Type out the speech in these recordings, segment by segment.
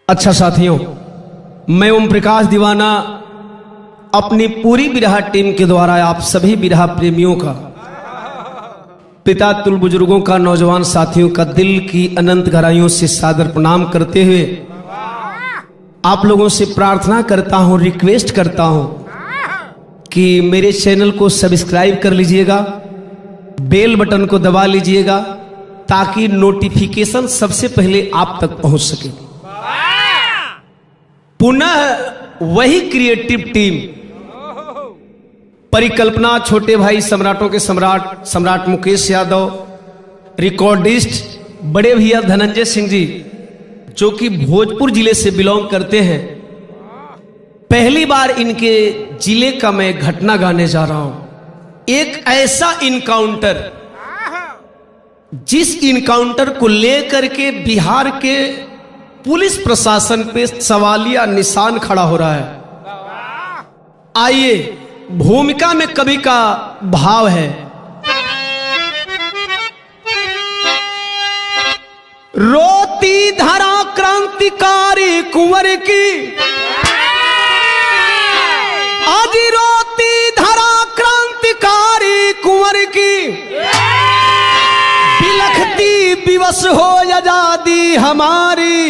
अच्छा साथियों, मैं ओम प्रकाश दीवाना अपनी पूरी बिरहा टीम के द्वारा आप सभी बिरहा प्रेमियों का, पिता तुल बुजुर्गों का, नौजवान साथियों का दिल की अनंत गहराइयों से सादर प्रणाम करते हुए आप लोगों से प्रार्थना करता हूं, रिक्वेस्ट करता हूं कि मेरे चैनल को सब्सक्राइब कर लीजिएगा, बेल बटन को दबा लीजिएगा ताकि नोटिफिकेशन सबसे पहले आप तक पहुंच सके। पुनः वही क्रिएटिव टीम, परिकल्पना, छोटे भाई सम्राटों के सम्राट मुकेश यादव, रिकॉर्डिस्ट बड़े भैया धनंजय सिंह जी जो कि भोजपुर जिले से बिलोंग करते हैं। पहली बार इनके जिले का मैं घटना गाने जा रहा हूं। एक ऐसा इनकाउंटर जिस इनकाउंटर को लेकर के बिहार के पुलिस प्रशासन पे सवालिया निशान खड़ा हो रहा है। आइए, भूमिका में कवि का भाव है। रोती धरा क्रांतिकारी कुंवर की, आज रोती धरा क्रांतिकारी कुंवर की, बिलखती विवश हो आजादी हमारी।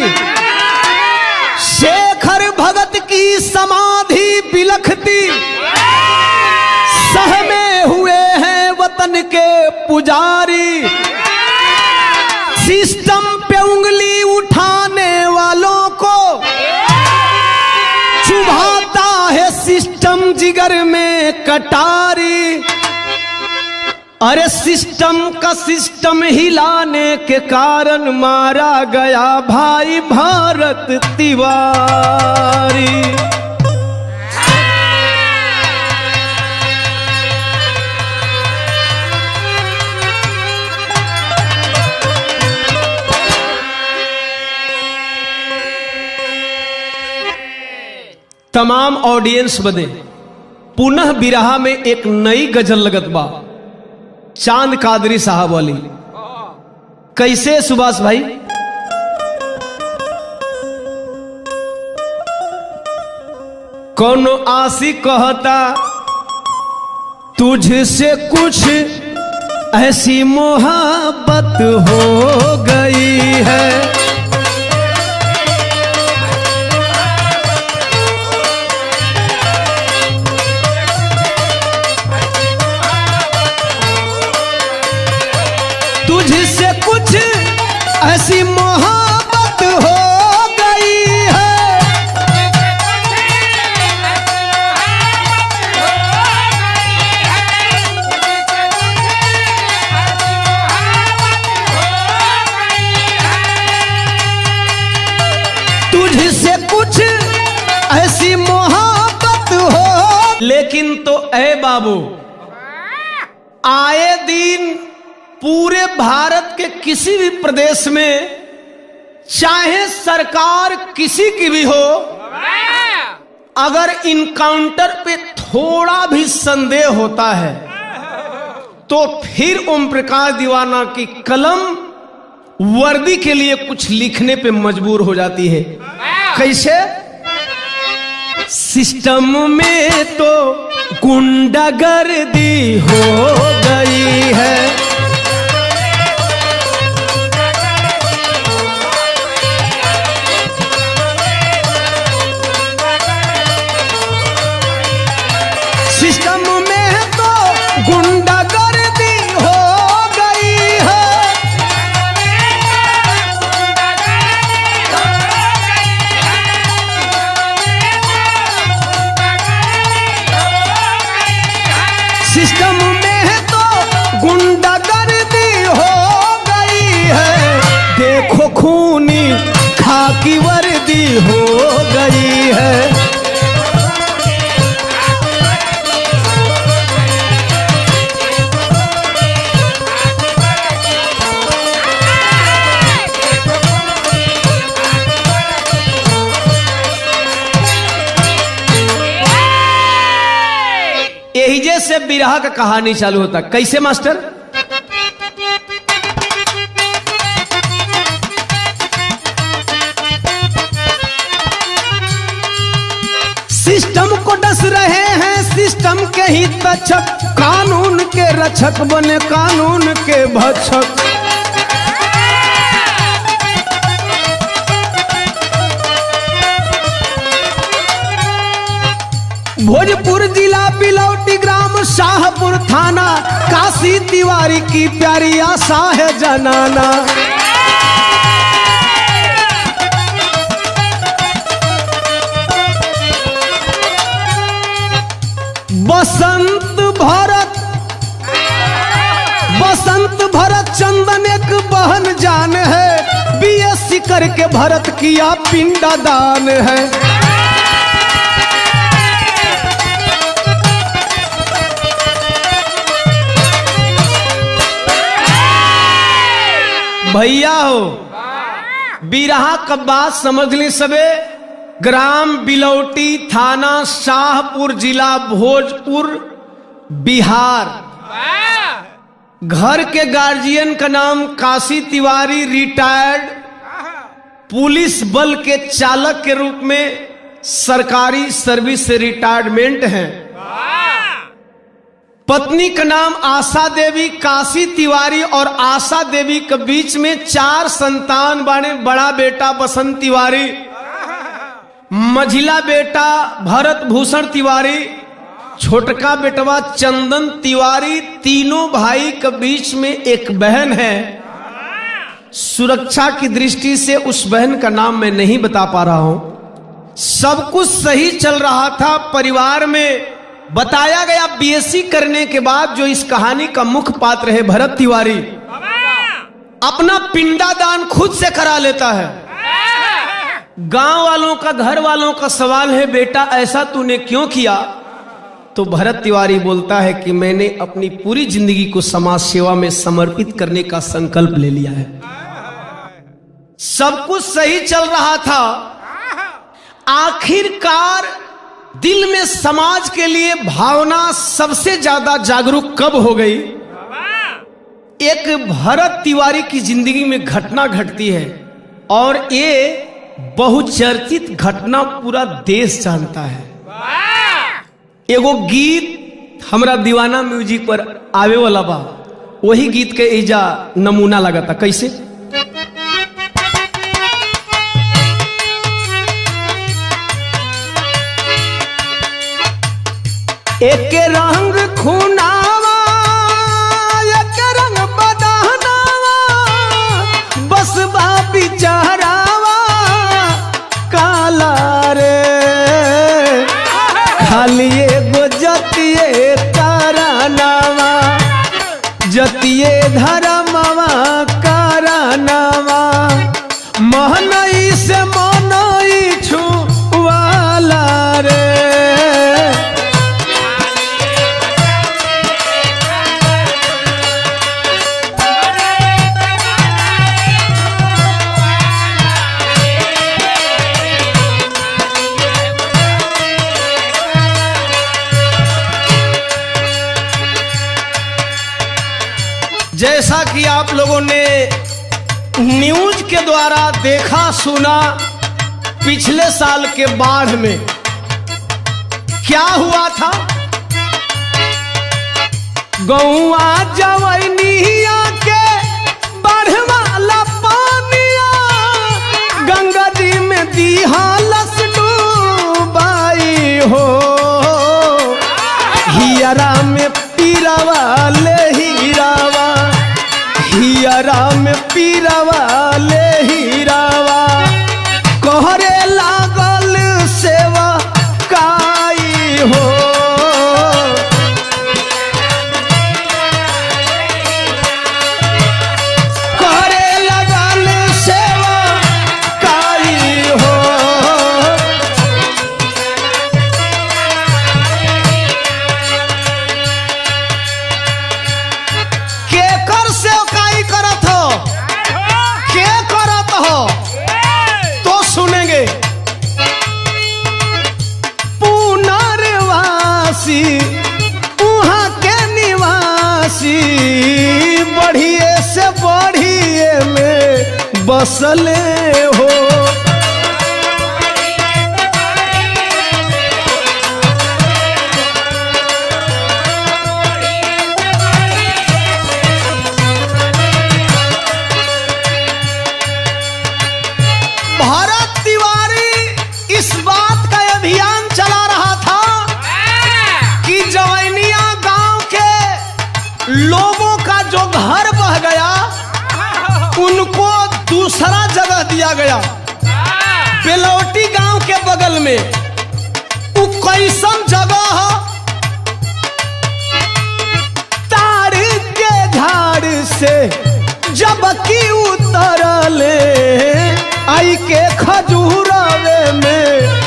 शेखर भगत की समाधि बिलखती, सहमे हुए हैं वतन के पुजारी। सिस्टम पे उंगली उठाने वालों को चुभाता है सिस्टम जिगर में कटारी। अरे सिस्टम का सिस्टम हिलाने के कारण मारा गया भाई भारत तिवारी। तमाम ऑडियंस बदे पुनः बिरहा में एक नई गजल लगत बा, चांद कादरी साहब वाली। कैसे सुभाष भाई? कौन आशी कहता तुझसे कुछ ऐसी मोहब्बत हो गई है। तुझसे कुछ ऐसी मोहब्बत हो गई है। तुझसे कुछ ऐसी मोहब्बत हो। लेकिन तो ऐ बाबू, आए दिन पूरे भारत के किसी भी प्रदेश में, चाहे सरकार किसी की भी हो, अगर इनकाउंटर पे थोड़ा भी संदेह होता है तो फिर ओम प्रकाश दीवाना की कलम वर्दी के लिए कुछ लिखने पे मजबूर हो जाती है। कैसे? सिस्टम में तो गुंडागर्दी हो गई है। सिस्टम में तो गुंडागर्दी हो गई है। सिस्टम में तो गुंडागर्दी हो गई है। देखो खूनी खाकी वर्दी हो गई है। यही जैसे बिरहा का कहानी चालू होता। कैसे मास्टर? को डस रहे हैं सिस्टम के ही तक्षक, कानून के रक्षक बने कानून के भक्षक। भोजपुर जिला बिलौटी ग्राम शाहपुर थाना, काशी तिवारी की प्यारी आशा है जनाना। बसंत भरत चंदन एक बहन जान है, बीएससी करके भरत किया पिंडादान है। भैया हो बिरहा का बात समझ ली सबे। ग्राम बिलौटी थाना शाहपुर जिला भोजपुर बिहार। घर के गार्जियन का नाम काशी तिवारी, रिटायर्ड पुलिस बल के चालक के रूप में सरकारी सर्विस से रिटायरमेंट हैं। पत्नी का नाम आशा देवी। काशी तिवारी और आशा देवी के बीच में 4 संतान बाने। बड़ा बेटा बसंत तिवारी, मझिला बेटा भरत भूषण तिवारी, छोटका बेटवा चंदन तिवारी। तीनों भाई के बीच में एक बहन है। सुरक्षा की दृष्टि से उस बहन का नाम मैं नहीं बता पा रहा हूं। सब कुछ सही चल रहा था परिवार में। बताया गया बीएससी करने के बाद जो इस कहानी का मुख्य पात्र है भरत तिवारी, अपना पिंडादान खुद से करा लेता है। गांव वालों का, घर वालों का सवाल है, बेटा ऐसा तूने क्यों किया? तो भरत तिवारी बोलता है कि मैंने अपनी पूरी जिंदगी को समाज सेवा में समर्पित करने का संकल्प ले लिया है। सब कुछ सही चल रहा था। आखिरकार दिल में समाज के लिए भावना सबसे ज्यादा जागरूक कब हो गई? एक भरत तिवारी की जिंदगी में घटना घटती है और ये बहुचर्चित घटना पूरा देश जानता है। एगो गीत हमरा दीवाना म्यूजिक पर आवे वाला बा, वही गीत के एजा नमूना लगा था। कैसे? एक रंग खूनावा, एक रंग बदहनावा, बस बापी चेहरावा काला रे, खाली एगो जतिये तारानावा, जतिये धरमवा कारनावा, महनई से मनई छुवाला रे। जैसा कि आप लोगों ने न्यूज के द्वारा देखा सुना, पिछले साल के बाढ़ में क्या हुआ था? गौआ जवैनिया के बाढ़ वाला पानिया, गंगा जी में दीहा लस डूबाई हो, हियरा में पीरावा ले हीरावा, हियरा में पीरावा ले हीरावा, कोहरे लागल सेवा काई हो। कोहरे लागल सेवा काई हो। केकर सेवकाई करत हो? केकर उनको दूसरा जगह दिया गया बेलौटी गांव के बगल में। वो कैसन जगह है? तार के झाड़ से जब की उतरले आई के खजूरवे में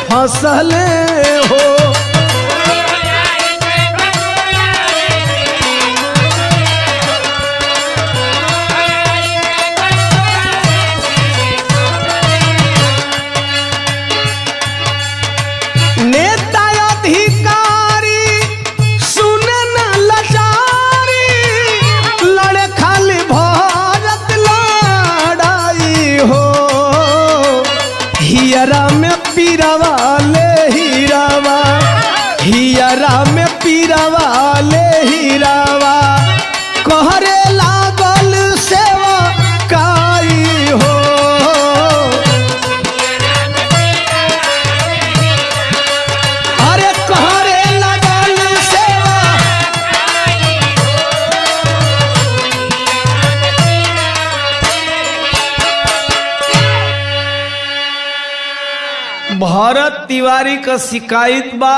फसले हो। नेता अधिकारी सुने न लाचारी, लड़े खाली भारत लड़ाई हो। हियरा में पीरवा ले हीरावा, हियरा में पीरवा ले हीरावा, कहरे लागल सेवा काई हो। अरे कहरे लागल सेवा भरत तिवारी का शिकायत बा।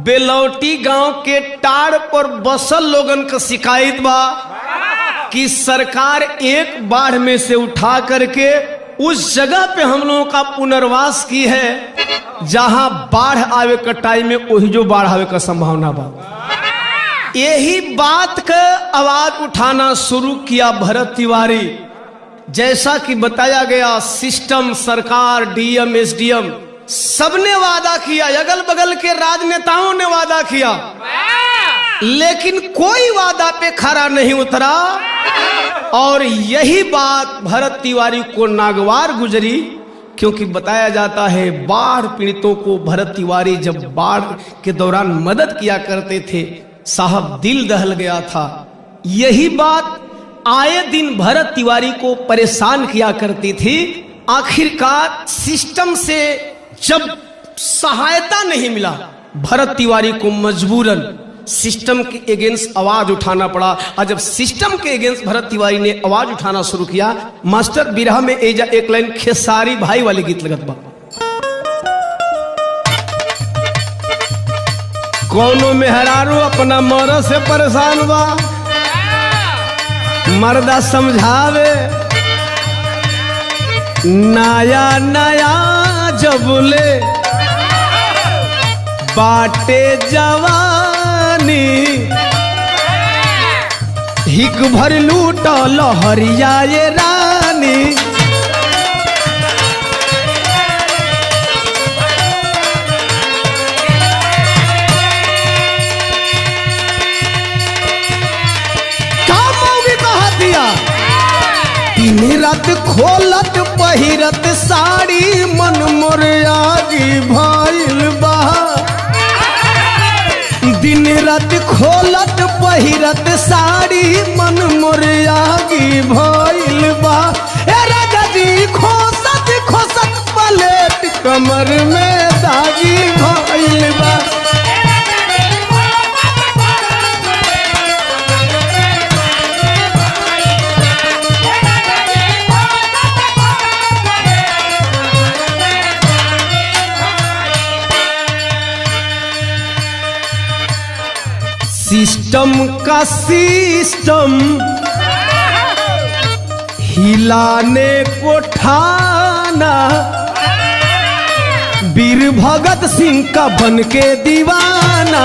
बेलौटी गांव के टाड़ पर बसल लोगन का शिकायत बा कि सरकार एक बाढ़ में से उठा करके उस जगह पे हम लोगों का पुनर्वास की है जहां बाढ़ आवे का टाइम में वही जो बाढ़ आवे का संभावना बा। यही बात का आवाज उठाना शुरू किया भरत तिवारी। जैसा कि बताया गया, सिस्टम, सरकार, डीएम, एसडीएम सबने वादा किया, अगल बगल के राजनेताओं ने वादा किया, लेकिन कोई वादा पे खरा नहीं उतरा। और यही बात भरत तिवारी को नागवार गुजरी, क्योंकि बताया जाता है बाढ़ पीड़ितों को भरत तिवारी जब बाढ़ के दौरान मदद किया करते थे, साहब दिल दहल गया था। यही बात आए दिन भरत तिवारी को परेशान किया करती थी। आखिरकार सिस्टम से जब सहायता नहीं मिला, भरत तिवारी को मजबूरन सिस्टम के अगेंस्ट आवाज उठाना पड़ा। और जब सिस्टम के अगेंस्ट भरत तिवारी ने आवाज उठाना शुरू किया, मास्टर बिरहा में एजा एक लाइन खेसारी भाई वाले गीत लगत बा। कौनो मेहरारू अपना मौरत से परेशान बा, मर्दा समझावे, नया नया जबले बाटे जवानी, हिक भर लूट लहरिया ये रानी। दिन रात खोलत पहिरत साड़ी, मन मोर आगी भइल बा। दिन रात खोलत पहिरत साड़ी, मन मोर आगी भइल बा। ए राजा जी खोसत खोसत पलेट, कमर में दागी भइल बा। सिस्टम का सिस्टम हिलाने को ठाना, वीर भगत सिंह का बन के दीवाना।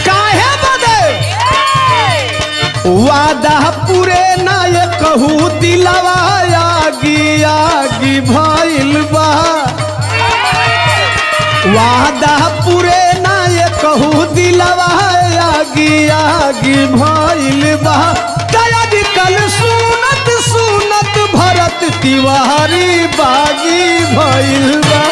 काहे बदे वादा पूरे ना ये कहू, दिलवा आगी आगी भइल बा। वादा पूरे ना ये कहू, दिलवा आगी आगी भइल बा। कल सुनत सुनत भरत तिवारी बागी भइल बा।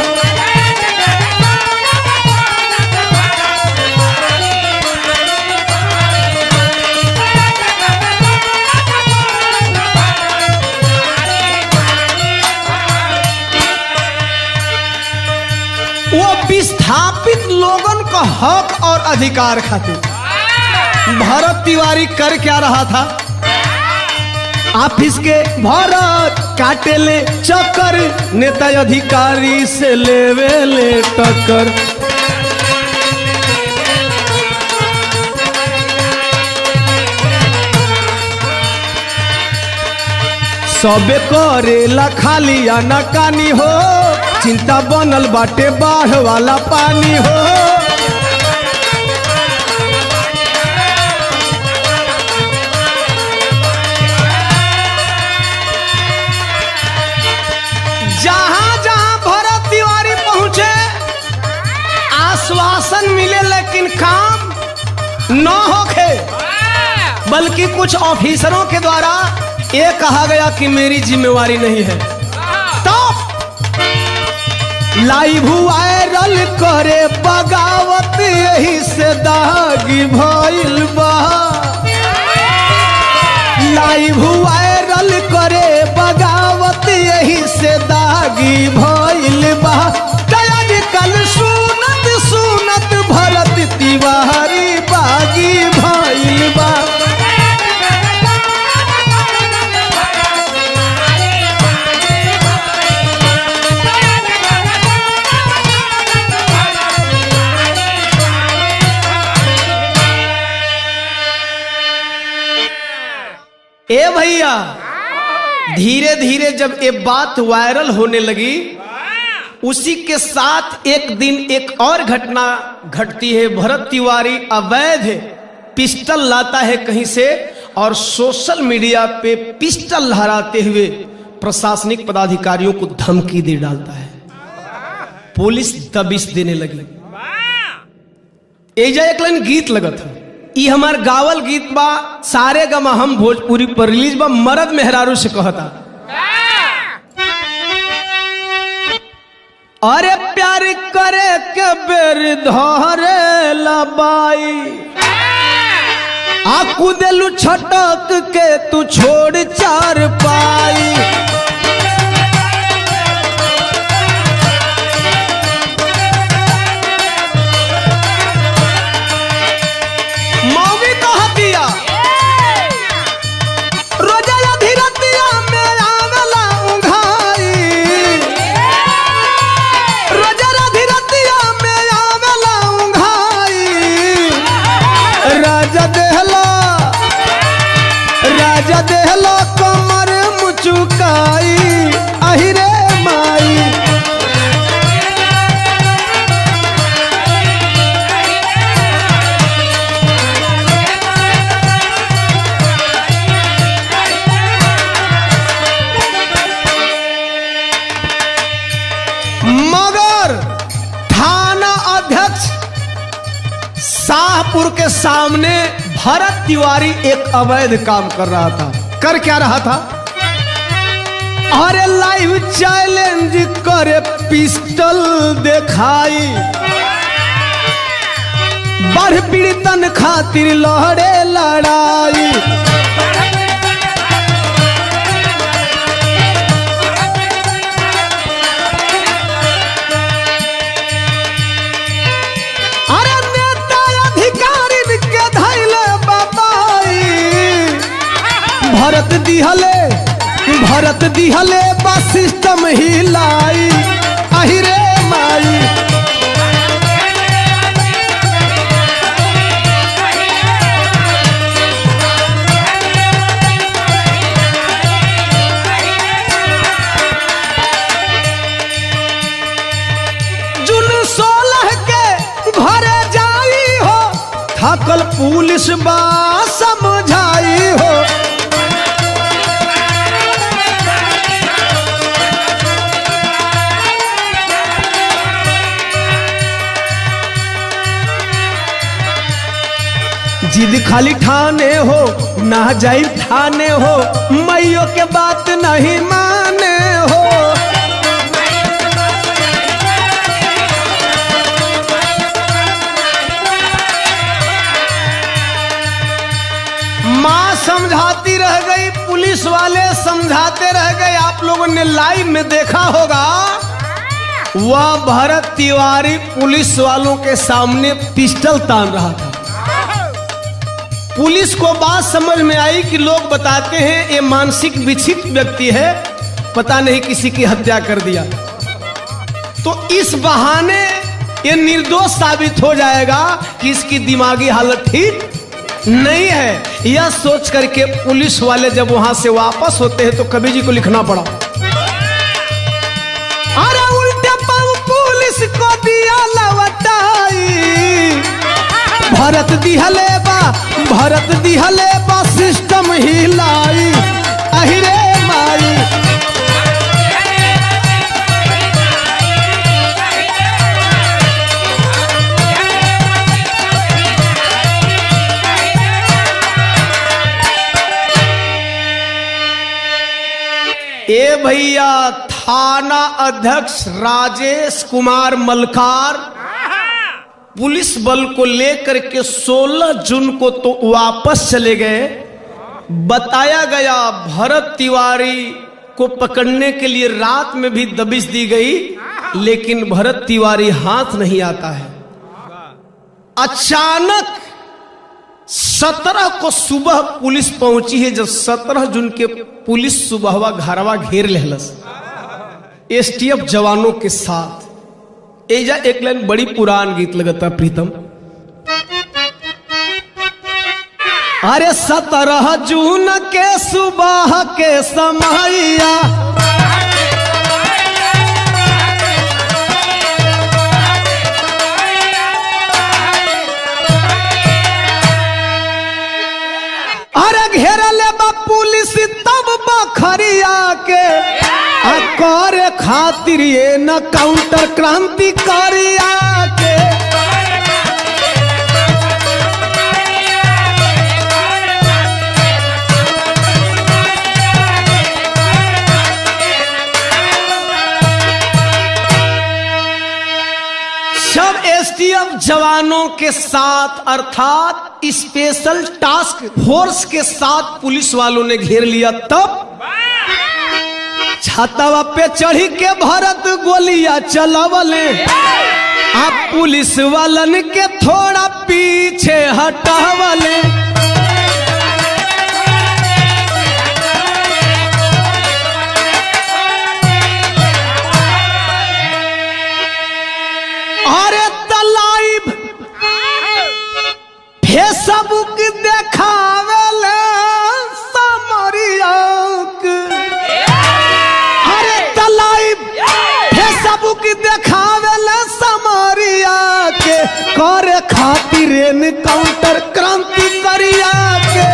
हक और अधिकार खातिर। भरत तिवारी कर क्या रहा था? ऑफिस के भरत काटे ले चक्कर, नेता अधिकारी से लेवे ले टक्कर। सबे करेला खाली या नकानी हो, चिंता बनल बाटे बाढ़ वाला पानी हो। जहां जहां भरत तिवारी पहुंचे आश्वासन मिले, लेकिन काम न होखे, बल्कि कुछ ऑफिसरों के द्वारा ये कहा गया कि मेरी जिम्मेवारी नहीं है। तो लाइव वायरल करे बगावत, यही से दागी भइल बा। लाइव वायरल करे बगावत, यही से दागी भइल बा। कल सुनत सुनत भरत तिवारी बागी भइल बा। ए भैया, धीरे धीरे जब ये बात वायरल होने लगी, उसी के साथ एक दिन एक और घटना घटती है। भरत तिवारी अवैध पिस्टल लाता है कहीं से और सोशल मीडिया पे पिस्टल लहराते हुए प्रशासनिक पदाधिकारियों को धमकी दे डालता है। पुलिस दबिश देने लगी। एजा एक लाइन गीत लगा था, ये हमार गावल गीत बा, सारे गमा हम भोजपुरी पर रिलीज बा। मर्द मेहरारू से कहता, अरे प्यार करे के बेर धरे लबाई, आकू देलू छटक के तू छोड़ चार पाई। देहला कमर मुचुकाई, अहिरे माई। मगर थाना अध्यक्ष शाहपुर के सामने भरत तिवारी एक अवैध काम कर रहा था। कर क्या रहा था? अरे लाइव चैलेंज करे पिस्टल दिखाई, बढ़ पीड़ितन खातिर लहरे लड़ाई। भरत दिहले बा सिस्टम हिलाई, अहिरे माई। जून 16 के घरे जाई हो, थकल पुलिस बा समझाई हो। जिद खाली ठाने हो, ना जाई थाने हो, मैयों के बात नहीं माने हो। माँ समझाती रह गई, पुलिस वाले समझाते रह गए। आप लोगों ने लाइव में देखा होगा वह भरत तिवारी पुलिस वालों के सामने पिस्टल तान रहा था। पुलिस को बात समझ में आई कि लोग बताते हैं ये मानसिक विक्षिप्त व्यक्ति है, पता नहीं किसी की हत्या कर दिया, तो इस बहाने ये निर्दोष साबित हो जाएगा कि इसकी दिमागी हालत ठीक नहीं है। यह सोच करके पुलिस वाले जब वहां से वापस होते हैं तो कवि जी को लिखना पड़ा, अरे उल्टे पांव पुलिस को दिया लवटाई, भरत दिहले बा सिस्टम हिलाई, अहिरे माई। ए भैया, थाना अध्यक्ष राजेश कुमार मलकार पुलिस बल को लेकर के 16 जून को तो वापस चले गए। बताया गया भरत तिवारी को पकड़ने के लिए रात में भी दबिश दी गई, लेकिन भरत तिवारी हाथ नहीं आता है। अचानक 17 को सुबह पुलिस पहुंची है। जब 17 जून के पुलिस सुबहवा घरवा घेर लेहलस एसटीएफ जवानों के साथ। एजा एक लाइन बड़ी पुरान गीत लगता प्रीतम, अरे 17 जून के सुबह के समैया, अरे घेरल बा पुलिस तब बखरिया के, करे खातिर ये न काउंटर क्रांतिकारिया के। सब एसटीएफ जवानों के साथ अर्थात स्पेशल टास्क फोर्स के साथ पुलिस वालों ने घेर लिया। तब छातावा पे चढ़ी के भरत गोलियां चलावले, आप पुलिस वालन के थोड़ा पीछे हटावले। अरे तलाइव फेसबुक देखावले समरिया के, फेसबुक देखावेला समरिया के, करे खातिर काउंटर क्रांति करिया के।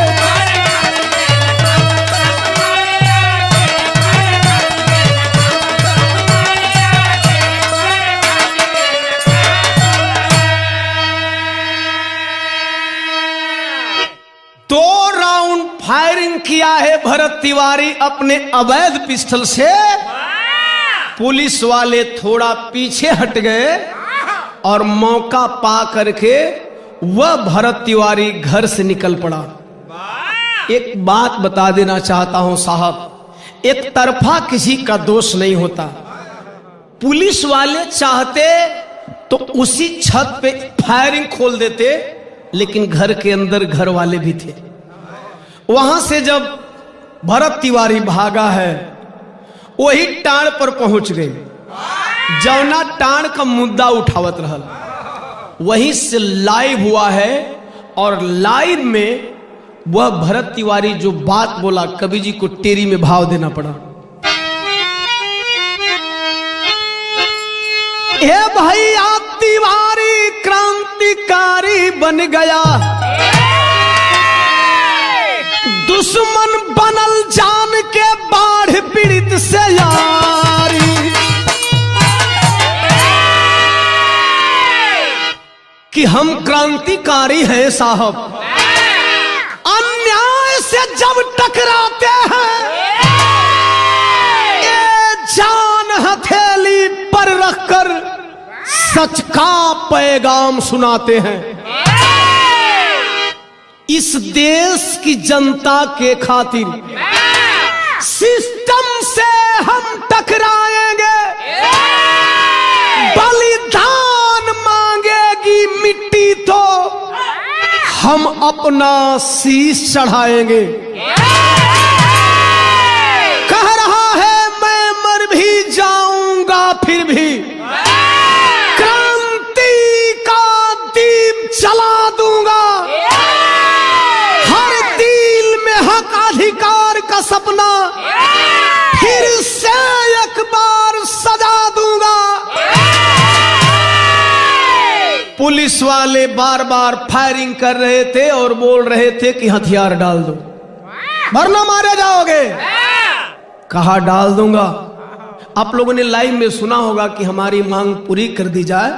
दो राउंड फायरिंग किया है भरत तिवारी अपने अवैध पिस्टल से। पुलिस वाले थोड़ा पीछे हट गए और मौका पा करके वह भरत तिवारी घर से निकल पड़ा। एक बात बता देना चाहता हूं साहब, एक तरफा किसी का दोष नहीं होता। पुलिस वाले चाहते तो उसी छत पे फायरिंग खोल देते, लेकिन घर के अंदर घर वाले भी थे। वहां से जब भरत तिवारी भागा है, वही टाण पर पहुंच गए, जौना टाण का मुद्दा उठावत रहल वहीं से लाइव हुआ है। और लाइव में वह भरत तिवारी जो बात बोला, कवि जी को टेरी में भाव देना पड़ा। हे भैया, तिवारी क्रांतिकारी बन गया, दुश्मन बनल जान के बाढ़ पीड़ित से यारी। कि हम क्रांतिकारी हैं साहब, अन्याय से जब टकराते हैं, ये जान हथेली पर रखकर सच का पैगाम सुनाते हैं। इस देश की जनता के खातिर सिस्टम से हम टकराएंगे, हम अपना शीश चढ़ाएंगे। कह रहा है मैं मर भी जाऊंगा फिर भी क्रांति का दीप जला दूंगा। हर दिल में हक अधिकार का सपना फिर से एक बार सजा दूंगा। पुलिस वाले बार बार फायरिंग कर रहे थे और बोल रहे थे कि हथियार डाल दो वरना मारे जाओगे। कहा डाल दूंगा। आप लोगों ने लाइव में सुना होगा कि हमारी मांग पूरी कर दी जाए।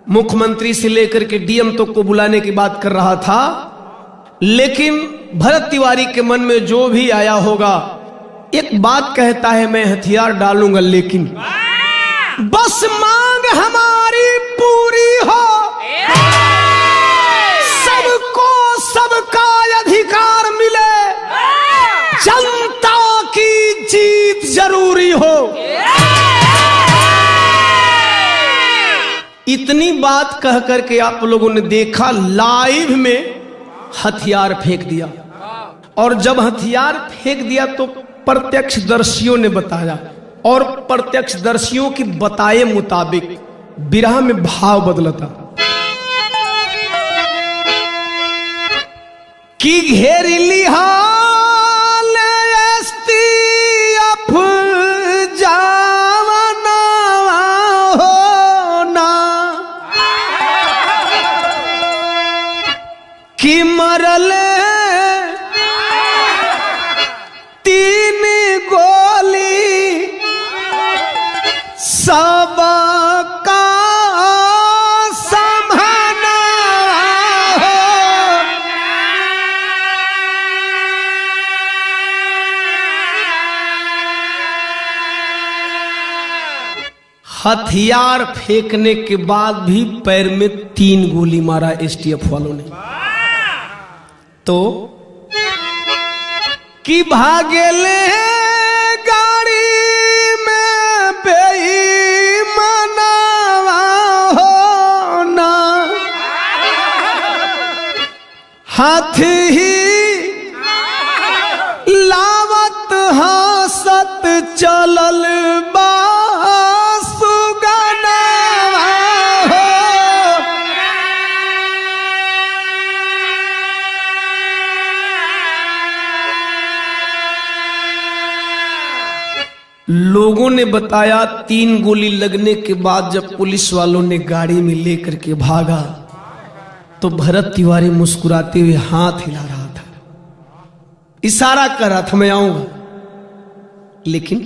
मुख्यमंत्री से लेकर के डीएम तक को बुलाने की बात कर रहा था, लेकिन भरत तिवारी के मन में जो भी आया होगा, एक बात कहता है मैं हथियार डालूंगा, लेकिन बस मांग हमारी पूरी हो, सबको सबका अधिकार मिले, जनता की जीत जरूरी हो। इतनी बात कह करके आप लोगों ने देखा लाइव में हथियार फेंक दिया। और जब हथियार फेंक दिया तो प्रत्यक्षदर्शियों ने बताया, और प्रत्यक्षदर्शियों की बताए मुताबिक बिरहा में भाव बदला था कि घेर लिहा कि मरल तीन गोली सबका संभाना हो। हथियार फेंकने के बाद भी पैर में 3 गोली मारा एसटीएफ वालों ने। तो कि भागेले गाड़ी में बेईमाना हो ना, हाथ ही लावत हंसत चलल बा सुगना हो। लोगों ने बताया 3 गोली लगने के बाद जब पुलिस वालों ने गाड़ी में लेकर के भागा तो भरत तिवारी मुस्कुराते हुए हाथ हिला रहा था, इशारा कर रहा था मैं आऊंगा। लेकिन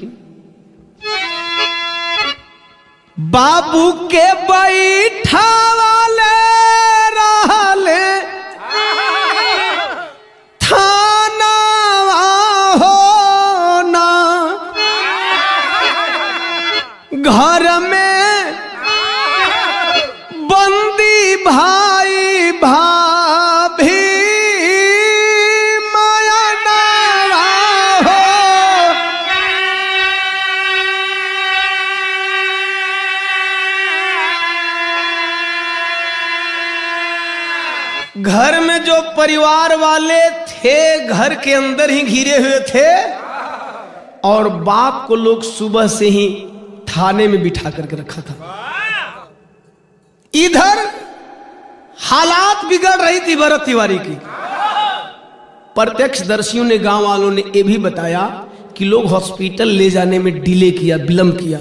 बाबू के बैठा वाले रहले थाना हो ना, घर में बंदी भाई भाभी माया ना हो। घर में जो परिवार वाले थे घर के अंदर ही घिरे हुए थे, और बाप को लोग सुबह से ही थाने में बिठा करके रखा था। इधर हालात बिगड़ रही थी भरत तिवारी की। प्रत्यक्षदर्शियों ने, गांव वालों ने यह भी बताया कि लोग हॉस्पिटल ले जाने में डिले किया, विलंब किया।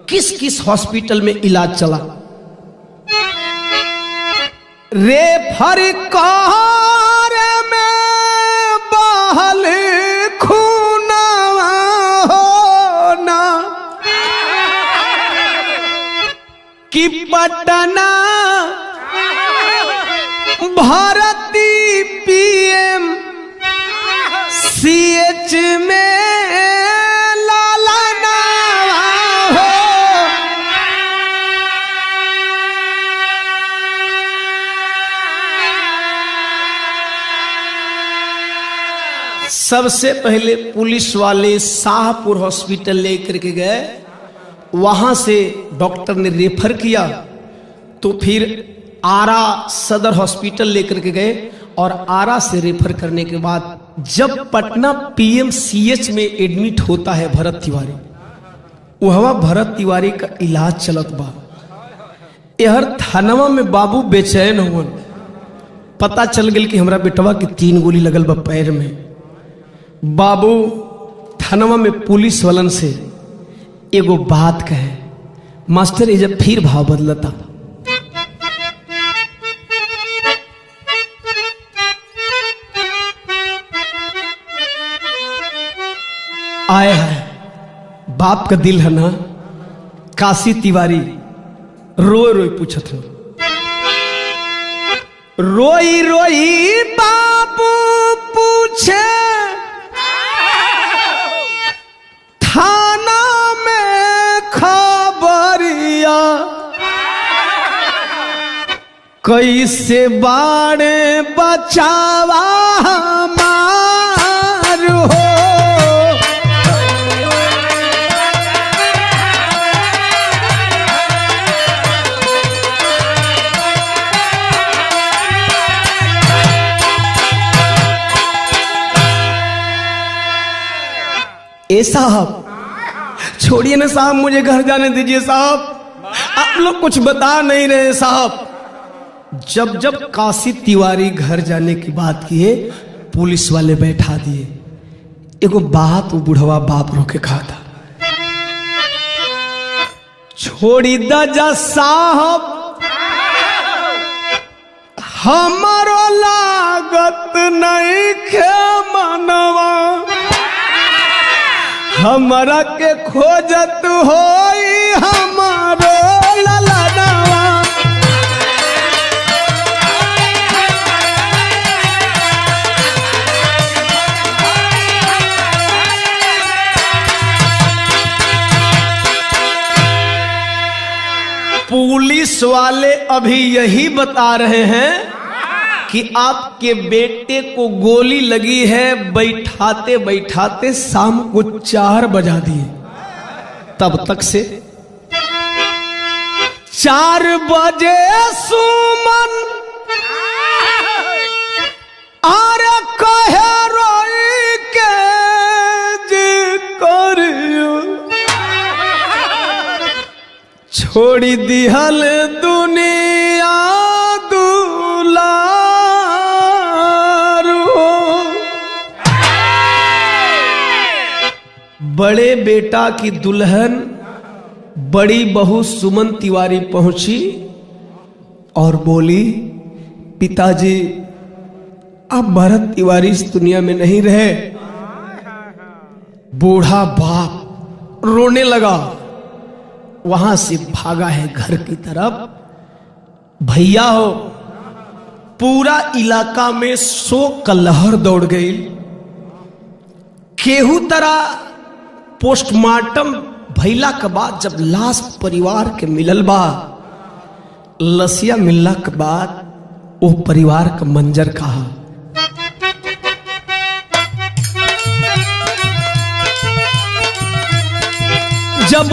किस किस हॉस्पिटल में इलाज चला। रेफर कार में बहल खूना होना कि पटना भारती पीएम सीएच में लालाना हो। सबसे पहले पुलिस वाले शाहपुर हॉस्पिटल लेकर के गए, वहां से डॉक्टर ने रेफर किया। तो फिर आरा सदर हॉस्पिटल लेकर के गए और आरा से रेफर करने के बाद जब पटना पीएमसीएच में एडमिट होता है भरत तिवारी, वह भरत तिवारी का इलाज चलत बा। यहर थानवा में बाबू बेचैन हुवन, पता चल गया कि हमरा बेटवा के 3 गोली लगल बा पैर में। बाबू थानवा में पुलिस वालन से एगो बात कहे, मास्टर ये जब फिर भाव बदलता। आए है बाप का दिल है ना। काशी तिवारी रोई रोई पूछत हो, रोई रोई बाबू पूछे थाना में खबरिया, कैसे बाड़े बचावा हमार हो। ए साहब छोड़िए ना साहब, मुझे घर जाने दीजिए साहब, आप लोग कुछ बता नहीं रहे साहब। जब जब काशी तिवारी घर जाने की बात किए, पुलिस वाले बैठा दिए। एगो बात वो बुढ़वा बाप रोके कहा था, छोड़ी दजा साहब हमारो लागत नहीं खे मनवा, हमरा के खोजत होई हमारो ललनवा। पुलिस वाले अभी यही बता रहे हैं कि आपके बेटे को गोली लगी है, बैठाते बैठाते शाम को 4 बजा दिए। तब तक से 4 बजे सुमन अरे कहे रोई के जी करियो, छोड़ी दिहल दुनिया बड़े बेटा की दुल्हन बड़ी बहू सुमन तिवारी पहुंची और बोली, पिताजी अब भरत तिवारी इस दुनिया में नहीं रहे। बूढ़ा बाप रोने लगा, वहां से भागा है घर की तरफ। भैया हो, पूरा इलाका में शोक का लहर दौड़ गई। केहू तरह पोस्टमार्टम भइला के बाद जब लाश परिवार के मिलल बा, लसिया मिलला के बाद वो परिवार का मंजर कहा। जब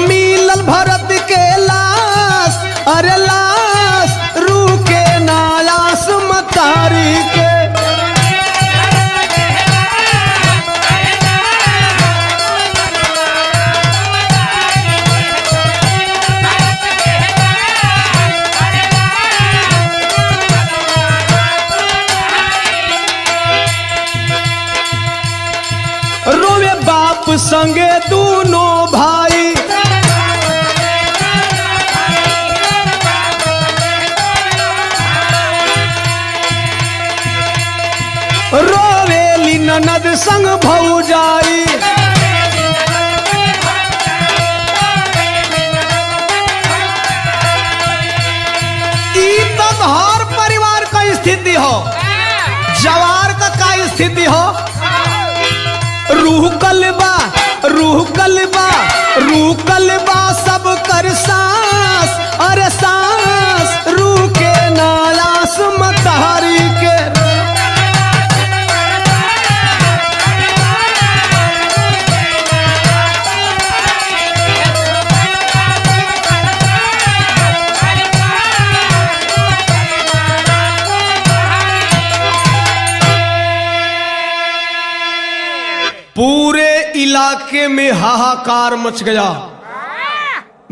मिलल भरत के लाश, अरे लाश रूके नायास मतारी के। रोवे बाप संगे दोनों भाई, रोवेली ननद संग भौजाई। ई तो हर परिवार का स्थिति हो, जवार का स्थिति हो। रूह कलबा सब कर सांस, अरे सांस रूह के नायास मतहारी के। इलाके में हाहाकार मच गया।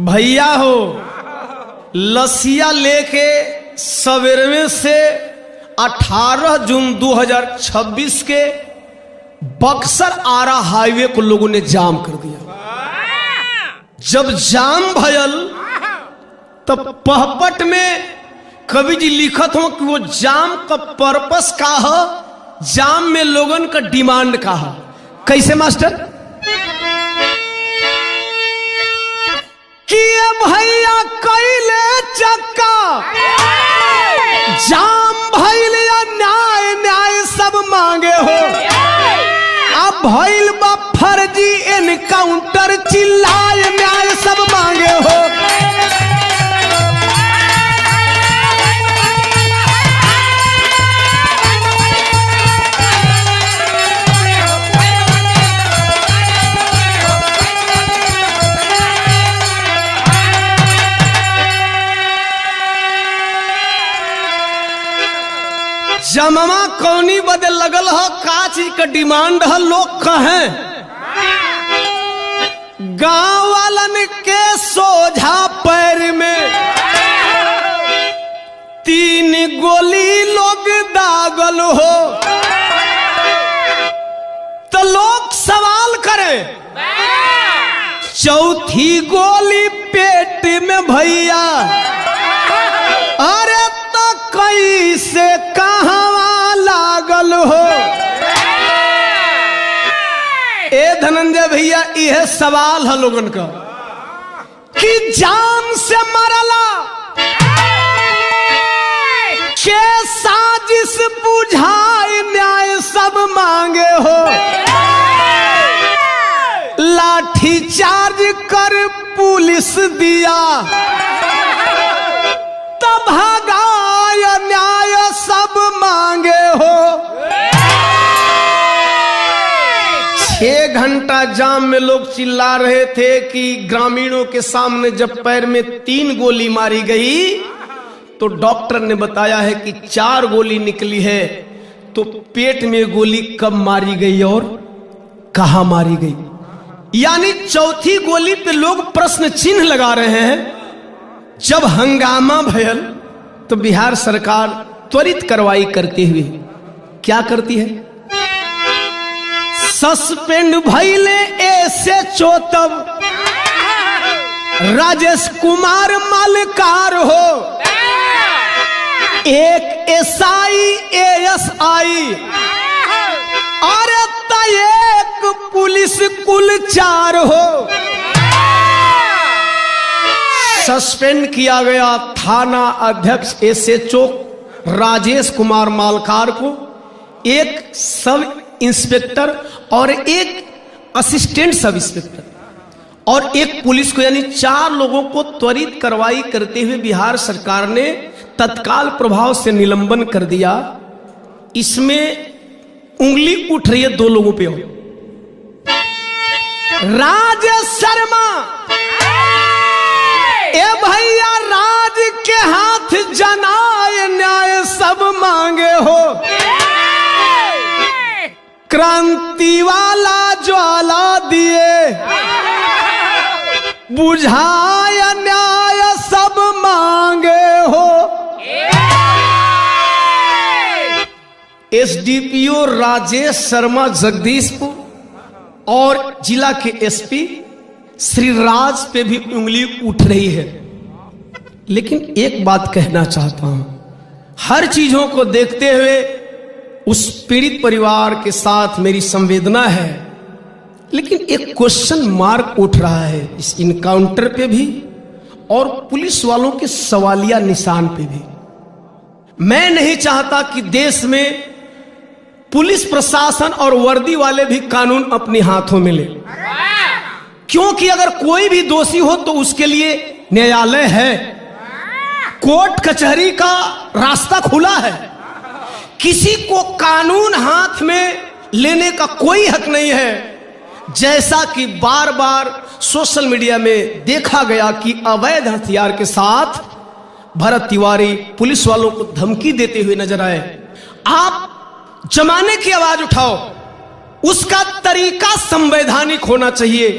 भैया हो, लसिया लेके सवेरे से 18 जून 2026 के बक्सर आरा हाईवे को लोगों ने जाम कर दिया। जब जाम भयल तब पहपट में कवि जी लिखत हो कि वो जाम का पर्पस का है, जाम में लोगन का डिमांड का है। कैसे मास्टर? कि भैया कैले चक्का जाम भइल या न्याय न्याय सब मांगे हो। अब भइल बा फर्जी एनकाउंटर चिल्लाए न्याय सब मांगे हो। जमवा कौनी बदे लगल हो, का चीज का डिमांड है लोग कहें। गांव वालन के सोझा पैर में 3 गोली लोग दागल हो। तो लोग सवाल करें, चौथी गोली पेट में भैया, अरे तो कैसे कहां लागल हो। ए धनंजय भैया, यह सवाल है लोगन का कि जाम से मरला के साजिश बुझाए न्याय सब मांगे हो। लाठी चार्ज कर पुलिस दिया तब भागाय न्याय सब मांगे हो। 6 घंटा जाम में लोग चिल्ला रहे थे कि ग्रामीणों के सामने जब पैर में 3 गोली मारी गई तो डॉक्टर ने बताया है कि 4 गोली निकली है। तो पेट में गोली कब मारी गई और कहां मारी गई, यानी चौथी गोली पे लोग प्रश्न चिन्ह लगा रहे हैं। जब हंगामा भयल तो बिहार सरकार त्वरित कार्रवाई करते हुए क्या करती है, सस्पेंड भइले ऐसे चोतब राजेश कुमार मालकार हो, एक एसआई एएसआई और एक पुलिस कुल 4 हो। सस्पेंड किया गया थाना अध्यक्ष एसएचओ राजेश कुमार मालकार को, एक सब इंस्पेक्टर और एक असिस्टेंट सब इंस्पेक्टर और एक पुलिस को, यानी 4 लोगों को त्वरित कार्रवाई करते हुए बिहार सरकार ने तत्काल प्रभाव से निलंबन कर दिया। इसमें उंगली उठ रही है 2 लोगों पे। राजेश शर्मा, ए भैया राज के हाथ जनाए न्याय सब मांगे हो। क्रांति वाला ज्वाला दिए बुझाए न्याय सब मांगे हो। एसडीपीओ राजेश शर्मा जगदीशपुर और जिला के एसपी श्री राज पे भी उंगली उठ रही है। लेकिन एक बात कहना चाहता हूं, हर चीजों को देखते हुए उस पीड़ित परिवार के साथ मेरी संवेदना है, लेकिन एक क्वेश्चन मार्क उठ रहा है इस इनकाउंटर पे भी और पुलिस वालों के सवालिया निशान पे भी। मैं नहीं चाहता कि देश में पुलिस प्रशासन और वर्दी वाले भी कानून अपने हाथों में ले, क्योंकि अगर कोई भी दोषी हो तो उसके लिए न्यायालय है, कोर्ट कचहरी का रास्ता खुला है। किसी को कानून हाथ में लेने का कोई हक नहीं है। जैसा कि बार बार सोशल मीडिया में देखा गया कि अवैध हथियार के साथ भरत तिवारी पुलिस वालों को धमकी देते हुए नजर आए। आप जमाने की आवाज उठाओ, उसका तरीका संवैधानिक होना चाहिए।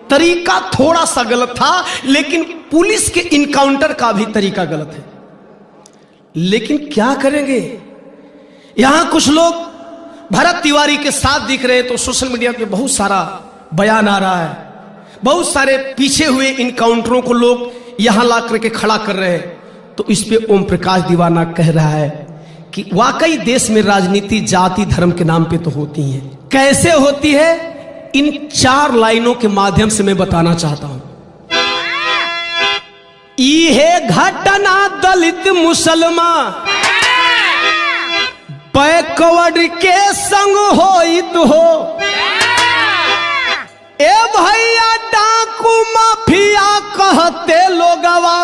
तरीका थोड़ा सा गलत था, लेकिन पुलिस के इनकाउंटर का भी तरीका गलत है। लेकिन क्या करेंगे, यहां कुछ लोग भरत तिवारी के साथ दिख रहे हैं तो सोशल मीडिया पे बहुत सारा बयान आ रहा है, बहुत सारे पीछे हुए इनकाउंटरों को लोग यहां ला करके खड़ा कर रहे हैं। तो इस पे ओम प्रकाश दीवाना कह रहा है कि वाकई देश में राजनीति जाति धर्म के नाम पे तो होती है। कैसे होती है, इन 4 लाइनों के माध्यम से मैं बताना चाहता हूं। ये घटना दलित मुसलमान बैकवर्ड के संग होइत हो, ए भैया डाकू माफिया कहते लोगवा,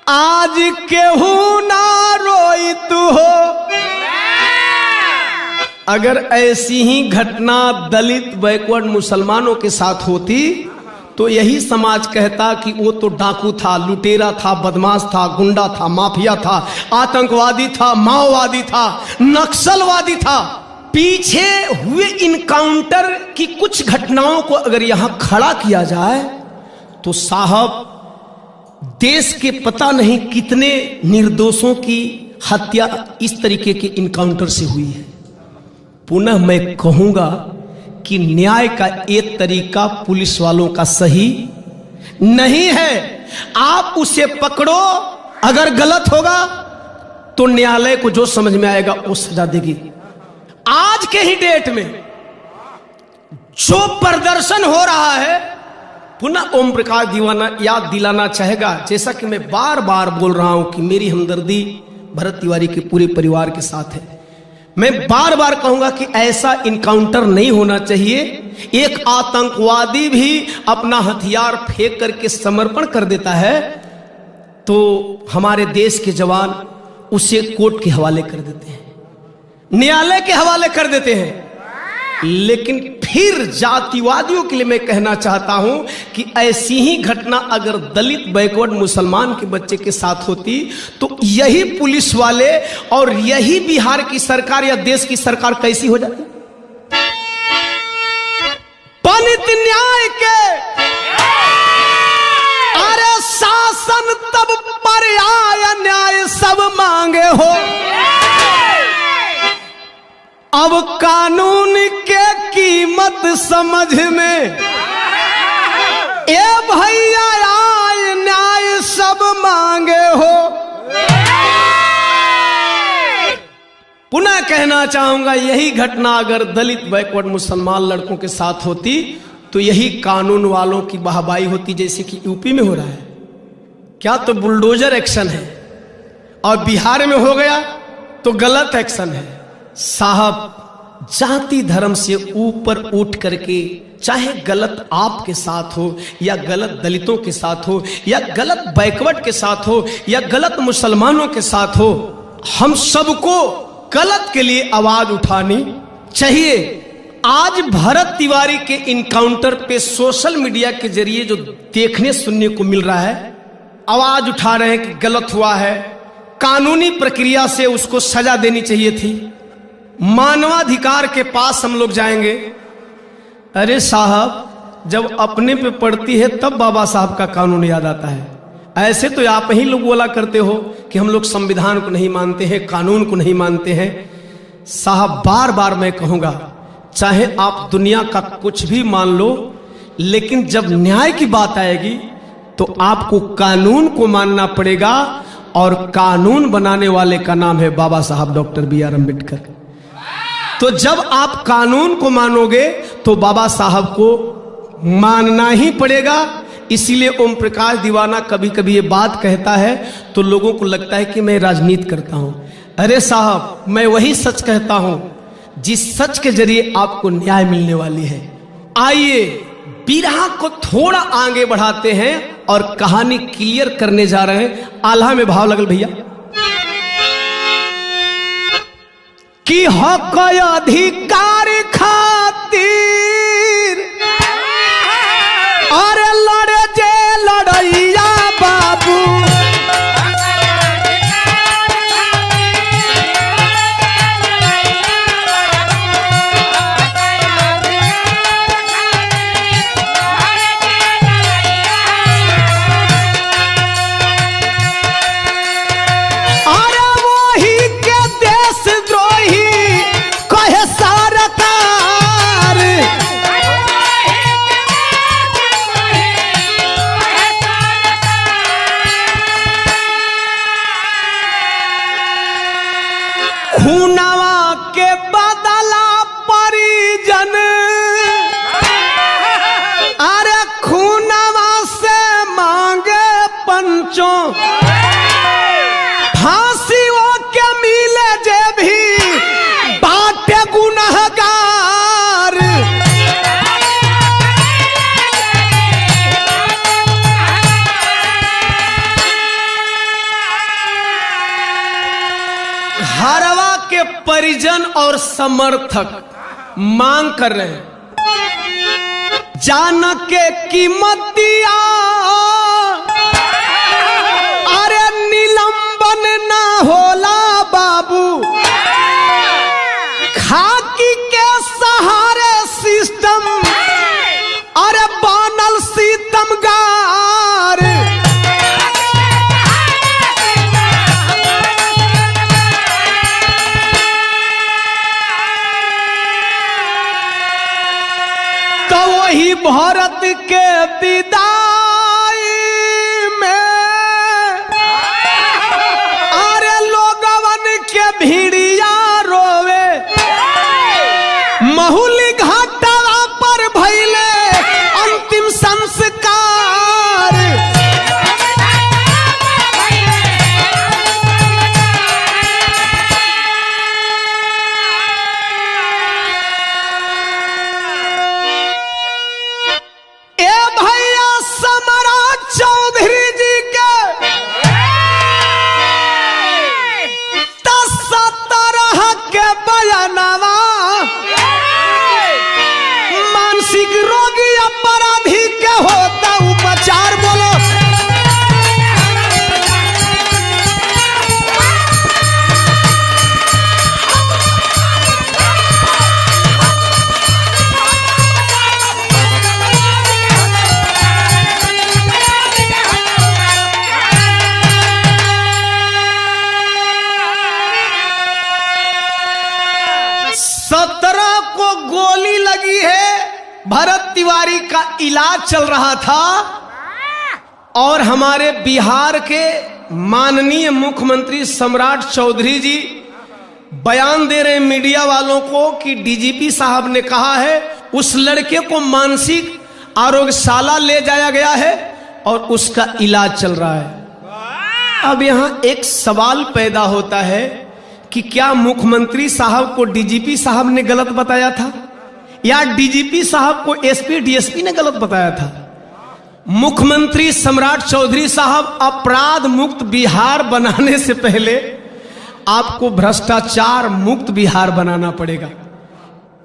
आज केहू ना रोइत हो। अगर ऐसी ही घटना दलित बैकवर्ड मुसलमानों के साथ होती तो यही समाज कहता कि वो तो डाकू था, लुटेरा था, बदमाश था, गुंडा था, माफिया था, आतंकवादी था, माओवादी था, नक्सलवादी था। पीछे हुए इनकाउंटर की कुछ घटनाओं को अगर यहां खड़ा किया जाए तो साहब देश के पता नहीं कितने निर्दोषों की हत्या इस तरीके के इनकाउंटर से हुई है। पुनः मैं कहूंगा कि न्याय का एक तरीका पुलिस वालों का सही नहीं है। आप उसे पकड़ो, अगर गलत होगा तो न्यायालय को जो समझ में आएगा वो सजा देगी। आज के ही डेट में जो प्रदर्शन हो रहा है, पुनः ओम प्रकाश दीवाना याद दिलाना चाहेगा, जैसा कि मैं बार बार बोल रहा हूं कि मेरी हमदर्दी भरत तिवारी के पूरे परिवार के साथ है। मैं बार बार कहूंगा कि ऐसा इनकाउंटर नहीं होना चाहिए। एक आतंकवादी भी अपना हथियार फेंक करके समर्पण कर देता है तो हमारे देश के जवान उसे कोर्ट के हवाले कर देते हैं, न्यायालय के हवाले कर देते हैं। लेकिन फिर जातिवादियों के लिए मैं कहना चाहता हूं कि ऐसी ही घटना अगर दलित बैकवर्ड मुसलमान के बच्चे के साथ होती तो यही पुलिस वाले और यही बिहार की सरकार या देश की सरकार कैसी हो जाती। पंडित न्याय के अरे शासन तब पर्याय न्याय सब मांगे हो, अब कानून के कीमत समझ में, ए भैया आय न्याय सब मांगे हो। पुनः कहना चाहूंगा यही घटना अगर दलित बैकवर्ड मुसलमान लड़कों के साथ होती तो यही कानून वालों की वाहवाही होती, जैसे कि यूपी में हो रहा है। क्या तो बुलडोजर एक्शन है, और बिहार में हो गया तो गलत एक्शन है। साहब जाति धर्म से ऊपर उठ करके, चाहे गलत आपके साथ हो या गलत दलितों के साथ हो या गलत बैकवर्ड के साथ हो या गलत मुसलमानों के साथ हो, हम सबको गलत के लिए आवाज उठानी चाहिए। आज भरत तिवारी के इनकाउंटर पे सोशल मीडिया के जरिए जो देखने सुनने को मिल रहा है, आवाज उठा रहे हैं कि गलत हुआ है, कानूनी प्रक्रिया से उसको सजा देनी चाहिए थी, मानवाधिकार के पास हम लोग जाएंगे। अरे साहब, जब अपने पे पड़ती है तब बाबा साहब का कानून याद आता है। ऐसे तो आप ही लोग बोला करते हो कि हम लोग संविधान को नहीं मानते हैं, कानून को नहीं मानते हैं। साहब बार बार मैं कहूंगा, चाहे आप दुनिया का कुछ भी मान लो, लेकिन जब न्याय की बात आएगी तो आपको कानून को मानना पड़ेगा, और कानून बनाने वाले का नाम है बाबा साहब डॉक्टर B.R. अम्बेडकर। तो जब आप कानून को मानोगे तो बाबा साहब को मानना ही पड़ेगा। इसीलिए ओम प्रकाश दीवाना कभी कभी ये बात कहता है तो लोगों को लगता है कि मैं राजनीति करता हूं। अरे साहब, मैं वही सच कहता हूं जिस सच के जरिए आपको न्याय मिलने वाली है। आइए बिरहा को थोड़ा आगे बढ़ाते हैं और कहानी क्लियर करने जा रहे हैं। आल्हा में भाव लगल भैया कि हक अधिकार खातिर और लड़े जे लड़ैया बाबू, के परिजन और समर्थक मांग कर रहे हैं, जान के कीमत दिया, अरे निलंबन ना होला बाबू, खाकी के सहारे सिस्टम, अरे बनल सीतमगार। तो वही भारत के विदाई में, अरे लोगवन के भीड़िया रोवे, महुली घाटवा पर भइले अंतिम संस्कार। ए भैया सम्राट चौधरी जी के 17 के बयानवा, मानसिक रोगी अपराधी के होता उपचार। बोलो को गोली लगी है, भरत तिवारी का इलाज चल रहा था, और हमारे बिहार के माननीय मुख्यमंत्री सम्राट चौधरी जी बयान दे रहे मीडिया वालों को कि डीजीपी साहब ने कहा है उस लड़के को मानसिक आरोग्यशाला ले जाया गया है और उसका इलाज चल रहा है। अब यहां एक सवाल पैदा होता है कि क्या मुख्यमंत्री साहब को डीजीपी साहब ने गलत बताया था या डीजीपी साहब को एसपी डीएसपी ने गलत बताया था? मुख्यमंत्री सम्राट चौधरी साहब, अपराध मुक्त बिहार बनाने से पहले आपको भ्रष्टाचार मुक्त बिहार बनाना पड़ेगा।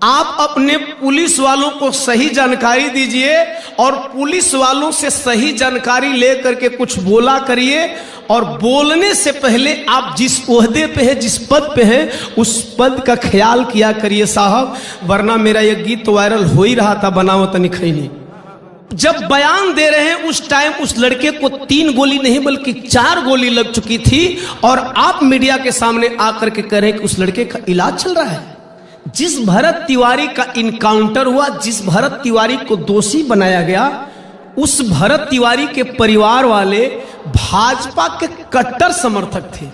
आप अपने पुलिस वालों को सही जानकारी दीजिए और पुलिस वालों से सही जानकारी लेकर के कुछ बोला करिए, और बोलने से पहले आप जिस ओहदे पे है, जिस पद पे है, उस पद का ख्याल किया करिए साहब, वरना मेरा ये गीत तो वायरल हो ही रहा था, बनावत निखई नहीं। जब बयान दे रहे हैं उस टाइम उस लड़के को 3 गोली नहीं बल्कि 4 गोली लग चुकी थी, और आप मीडिया के सामने आकर के कह रहे हैं कि उस लड़के का इलाज चल रहा है। जिस भरत तिवारी का इनकाउंटर हुआ, जिस भरत तिवारी को दोषी बनाया गया, उस भरत तिवारी के परिवार वाले भाजपा के कट्टर समर्थक थे।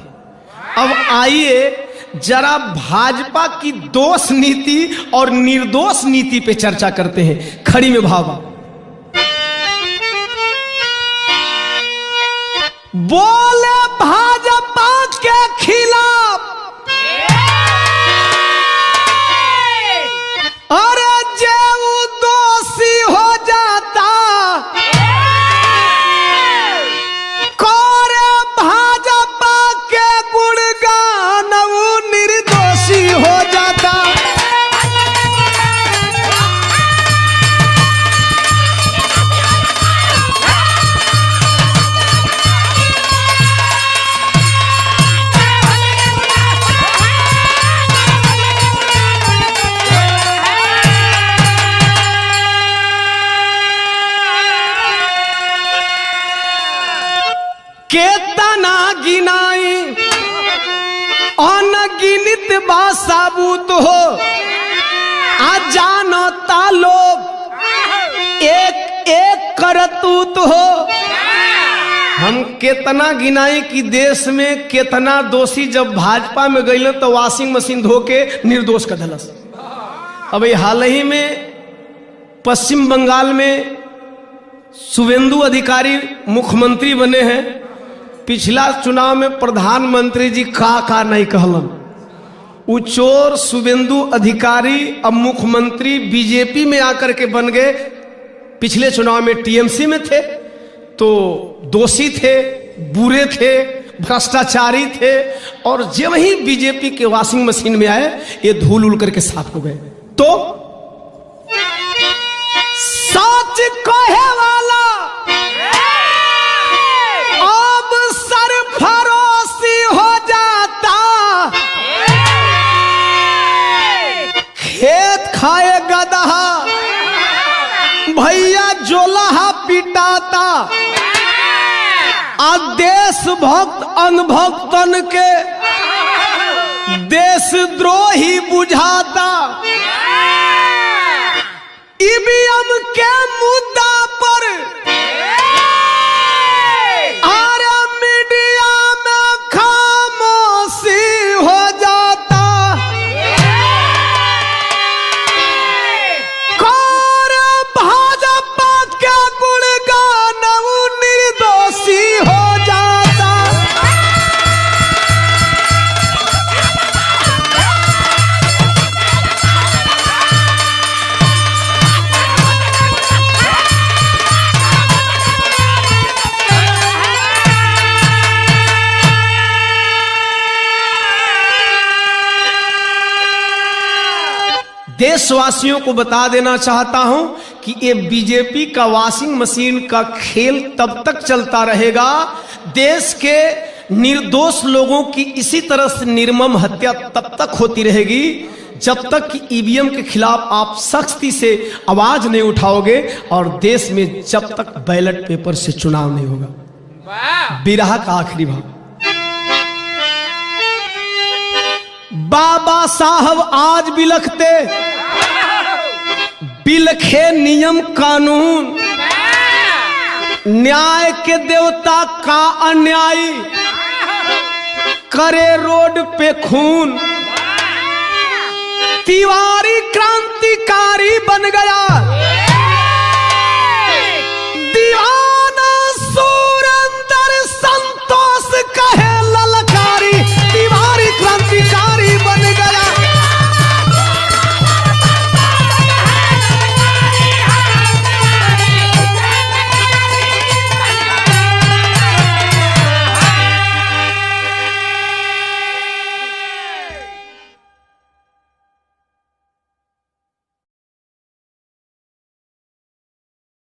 अब आइए जरा भाजपा की दोष नीति और निर्दोष नीति पे चर्चा करते हैं। खड़ी में भावा बोले भाजपा के खिलाफ, अरे जेऊ दोषी हो जाता, कोरे भाजपा के गुणगान वो निर्दोषी हो जाता। केतना गिनाई अनगिनित बा साबुत हो, आ जानता लोग एक एक करतूत हो। हम केतना गिनाई कि देश में केतना दोषी जब भाजपा में गई तो वॉशिंग मशीन धो के निर्दोष का धलस। अब हाल ही में पश्चिम बंगाल में शुभेंदु अधिकारी मुख्यमंत्री बने हैं। पिछला चुनाव में प्रधानमंत्री जी का नहीं कहलन, वो चोर शुभेंदु अधिकारी अब मुख्यमंत्री बीजेपी में आकर के बन गए। पिछले चुनाव में टीएमसी में थे तो दोषी थे, बुरे थे, भ्रष्टाचारी थे, और जब ही बीजेपी के वॉशिंग मशीन में आए ये धूल उल करके साफ हो गए। तो सच कहे वाला अब सरफरोशी हो जाता, खेत खाए गदहा भैया जोलहा पिटाता, आ देशभक्त अनभक्तन के देशद्रोही बुझाता। ईवीएम के मुद्दा पर आरे मीडिया में खामोशी हो जाता, कौन भाजपा के गुणगान निर्दोषी हो जाता। देशवासियों को बता देना चाहता हूं कि ये बीजेपी का वॉशिंग मशीन का खेल तब तक चलता रहेगा, देश के निर्दोष लोगों की इसी तरह से निर्मम हत्या तब तक होती रहेगी जब तक कि ईवीएम के खिलाफ आप सख्ती से आवाज नहीं उठाओगे और देश में जब तक बैलेट पेपर से चुनाव नहीं होगा। बिरहा का आखिरी भाग। बाबा साहब आज बिलखते, बिलखे नियम कानून, न्याय के देवता का अन्यायी करे रोड पे खून। तिवारी क्रांतिकारी बन गया,